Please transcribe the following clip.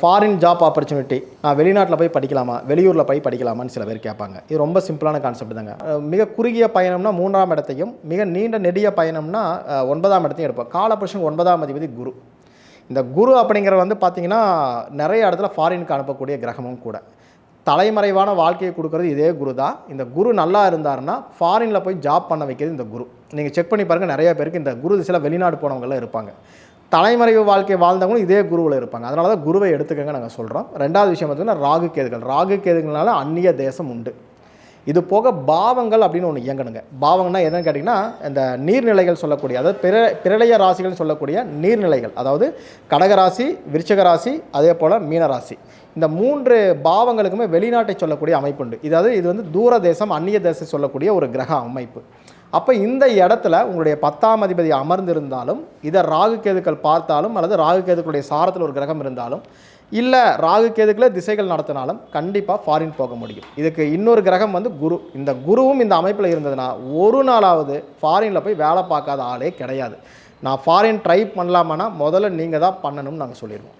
Foreign job opportunity, நான் வெளிநாட்டில் போய் படிக்கலாமா, வெளியூரில் போய் படிக்கலாமான்னு சில பேர் கேட்பாங்க. இது ரொம்ப சிம்பிளான கான்செப்ட் தாங்க. மிக குறுகிய பயணம்னா 3ஆம் இடத்தையும், மிக நீண்ட நெடிய பயணம்னா 9ஆம் இடத்தையும் எடுப்போம். காலபுருஷன் 9ஆம் அதிபதி குரு. இந்த குரு அப்படிங்கிறது வந்து பார்த்திங்கன்னா நிறைய இடத்துல ஃபாரினுக்கு அனுப்பக்கூடிய கிரகமும் கூட. தலைமறைவான வாழ்க்கையை கொடுக்குறது இதே குரு தான். இந்த குரு நல்லா இருந்தாருன்னா ஃபாரினில் போய் ஜாப் பண்ண வைக்கிறது இந்த குரு. நீங்கள் செக் பண்ணி பாருங்கள், நிறைய பேருக்கு இந்த குரு திசையில் வெளிநாடு போனவங்களாம் இருப்பாங்க. தலைமறைவு வாழ்க்கை வாழ்ந்தவங்களும் இதே குருவில் இருப்பாங்க. அதனால தான் குருவை எடுத்துக்கங்க நாங்கள் சொல்கிறோம். ரெண்டாவது விஷயம் பார்த்தீங்கன்னா ராகு கேதுகள். ராகு கேதுகள்னால அந்நிய தேசம் உண்டு. இது போக பாவங்கள் அப்படின்னு ஒன்று இயங்கணுங்க. பாவங்கள்னா என்னன்னு கேட்டிங்கன்னா, இந்த நீர்நிலைகள் சொல்லக்கூடிய, அதாவது பிரளய ராசிகள்னு சொல்லக்கூடிய நீர்நிலைகள், அதாவது கடகராசி, விருச்சிக ராசி, அதே போல் மீனராசி, இந்த 3 பாவங்களுக்குமே வெளிநாட்டை சொல்லக்கூடிய அமைப்பு உண்டு. இது வந்து தூர தேசம், அந்நிய தேசம் சொல்லக்கூடிய ஒரு கிரக அமைப்பு. அப்போ இந்த இடத்துல உங்களுடைய 10ஆம் அதிபதி அமர்ந்திருந்தாலும், இதை ராகு கேதுக்கள் பார்த்தாலும், அல்லது ராகு கேதுக்களுடைய சாரத்தில் ஒரு கிரகம் இருந்தாலும், இல்லை ராகு கேதுக்களே திசைகள் நடத்தினாலும் கண்டிப்பாக ஃபாரின் போக முடியும். இதுக்கு இன்னொரு கிரகம் வந்து குரு. இந்த குருவும் இந்த அமைப்பில் இருந்ததுன்னா ஒரு நாளாவது ஃபாரினில் போய் வேலை பார்க்காத ஆளே கிடையாது. நான் ஃபாரின் ட்ரை பண்ணலாமான்னா முதல்ல நீங்கள் தான் பண்ணணும்னு நாங்கள் சொல்லிடுவோம்.